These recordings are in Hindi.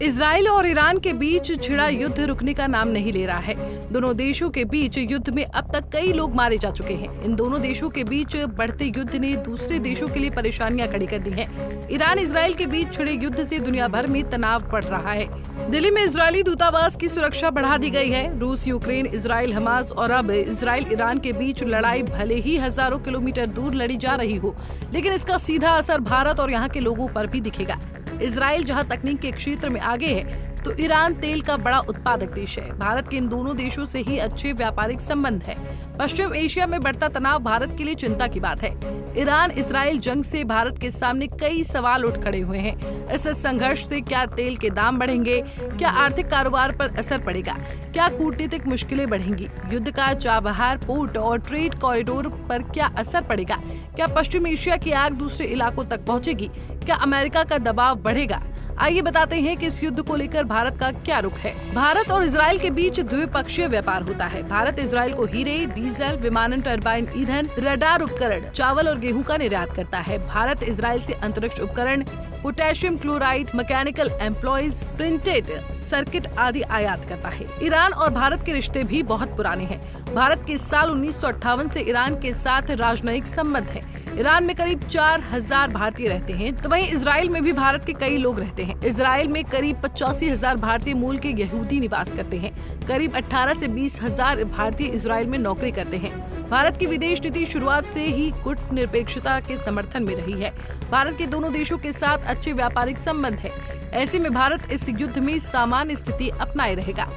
इजराइल और ईरान के बीच छिड़ा युद्ध रुकने का नाम नहीं ले रहा है। दोनों देशों के बीच युद्ध में अब तक कई लोग मारे जा चुके हैं। इन दोनों देशों के बीच बढ़ते युद्ध ने दूसरे देशों के लिए परेशानियां खड़ी कर दी हैं। ईरान इजराइल के बीच छिड़े युद्ध से दुनिया भर में तनाव बढ़ रहा है। दिल्ली में इजरायली दूतावास की सुरक्षा बढ़ा दी गई है। रूस, यूक्रेन, इजराइल, हमास और अब इजराइल ईरान के बीच लड़ाई भले ही हजारों किलोमीटर दूर लड़ी जा रही हो, लेकिन इसका सीधा असर भारत और यहाँ के लोगों पर भी दिखेगा। इजराइल जहां तकनीक के क्षेत्र में आगे है, तो ईरान तेल का बड़ा उत्पादक देश है। भारत के इन दोनों देशों से ही अच्छे व्यापारिक संबंध है। पश्चिम एशिया में बढ़ता तनाव भारत के लिए चिंता की बात है। ईरान इजराइल जंग से भारत के सामने कई सवाल उठ खड़े हुए हैं। इस संघर्ष से क्या तेल के दाम बढ़ेंगे? क्या आर्थिक कारोबार पर असर पड़ेगा? क्या कूटनीतिक मुश्किलें बढ़ेंगी? युद्ध का चाबहार पोर्ट और ट्रेड कॉरिडोर पर क्या असर पड़ेगा? क्या पश्चिम एशिया की आग दूसरे इलाकों तक पहुंचेगी? क्या अमेरिका का दबाव बढ़ेगा? आइए बताते हैं कि इस युद्ध को लेकर भारत का क्या रुख है। भारत और इजराइल के बीच द्विपक्षीय व्यापार होता है। भारत इजराइल को हीरे, डीजल, विमानन टरबाइन ईंधन, रडार उपकरण, चावल और गेहूं का निर्यात करता है। भारत इजराइल से अंतरिक्ष उपकरण, potassium chloride, mechanical employees, printed circuit आदि आयात करता है। ईरान और भारत के रिश्ते भी बहुत पुराने हैं। भारत के साल 1958 से ईरान के साथ राजनयिक संबंध है। ईरान में करीब 4000 भारतीय रहते हैं, तो वहीं इजराइल में भी भारत के कई लोग रहते हैं। इजराइल में करीब 85,000 भारतीय मूल के यहूदी निवास करते हैं। करीब 18 से 20,000 भारतीय इजराइल में नौकरी करते हैं। भारत की विदेश नीति शुरुआत से ही कूटनिरपेक्षता के समर्थन में रही है। भारत के दोनों देशों के साथ अच्छे व्यापारिक संबंध है। ऐसे में भारत इस युद्ध में सामान्य स्थिति अपनाए रहेगा।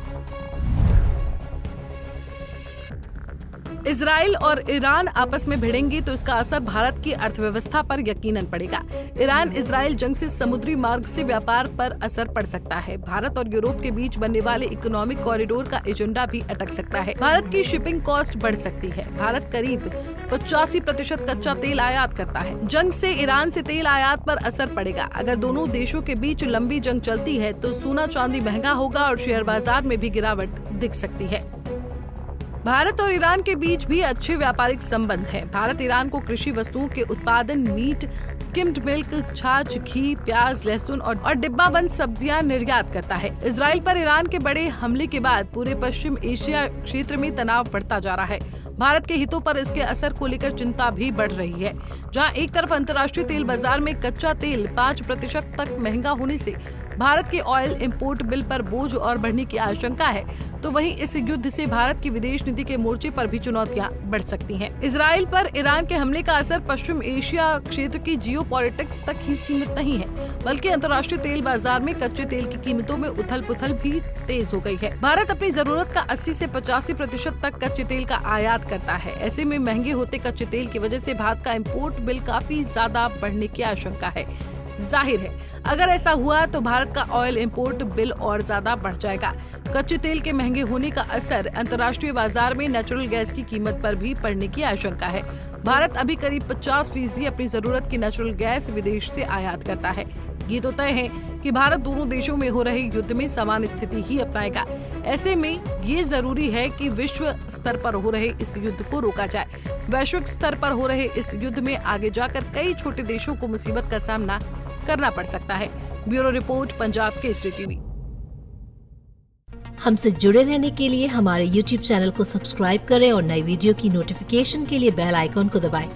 इजराइल और ईरान आपस में भिड़ेंगे तो इसका असर भारत की अर्थव्यवस्था पर यकीनन पड़ेगा। ईरान इजराइल जंग से समुद्री मार्ग से व्यापार पर असर पड़ सकता है। भारत और यूरोप के बीच बनने वाले इकोनॉमिक कॉरिडोर का एजेंडा भी अटक सकता है। भारत की शिपिंग कॉस्ट बढ़ सकती है। भारत करीब 85% कच्चा तेल आयात करता है। जंग से ईरान से तेल आयात पर असर पड़ेगा। अगर दोनों देशों के बीच लंबी जंग चलती है तो सोना चांदी महंगा होगा और शेयर बाजार में भी गिरावट दिख सकती है। भारत और ईरान के बीच भी अच्छे व्यापारिक संबंध हैं। भारत ईरान को कृषि वस्तुओं के उत्पादन, मीट, स्किम्ड मिल्क, छाछ, घी, प्याज, लहसुन और डिब्बाबंद सब्जियां निर्यात करता है। इजराइल पर ईरान के बड़े हमले के बाद पूरे पश्चिम एशिया क्षेत्र में तनाव बढ़ता जा रहा है। भारत के हितों पर इसके असर को लेकर चिंता भी बढ़ रही है। जहां एक तरफ अंतर्राष्ट्रीय तेल बाजार में कच्चा तेल 5% तक महंगा होने से भारत के ऑयल इंपोर्ट बिल पर बोझ और बढ़ने की आशंका है, तो वहीं इस युद्ध से भारत की विदेश नीति के मोर्चे पर भी चुनौतियां बढ़ सकती हैं। इजराइल पर ईरान के हमले का असर पश्चिम एशिया क्षेत्र की जियोपॉलिटिक्स तक ही सीमित नहीं है, बल्कि अंतर्राष्ट्रीय तेल बाजार में कच्चे तेल की कीमतों में उथल-पुथल भी तेज हो गई है। भारत अपनी जरूरत का 80 से 85% तक कच्चे तेल का आयात करता है। ऐसे में महंगे होते कच्चे तेल की वजह से भारत का इम्पोर्ट बिल काफी ज्यादा बढ़ने की आशंका है। जाहिर है, अगर ऐसा हुआ तो भारत का ऑयल इंपोर्ट बिल और ज्यादा बढ़ जाएगा। कच्चे तेल के महंगे होने का असर अंतर्राष्ट्रीय बाजार में नेचुरल गैस की कीमत पर भी पड़ने की आशंका है। भारत अभी करीब 50% अपनी जरूरत की नेचुरल गैस विदेश से आयात करता है। ये तो तय है कि भारत दोनों देशों में हो रहे युद्ध में समान स्थिति ही अपनाएगा। ऐसे में ये जरूरी है कि विश्व स्तर पर हो रहे इस युद्ध को रोका जाए। वैश्विक स्तर पर हो रहे इस युद्ध में आगे जाकर कई छोटे देशों को मुसीबत का सामना करना पड़ सकता है। Bureau report, Punjab Kesari TV. हमसे जुड़े रहने के लिए हमारे YouTube चैनल को सब्सक्राइब करें और नई वीडियो की नोटिफिकेशन के लिए बेल आइकॉन को दबाएं।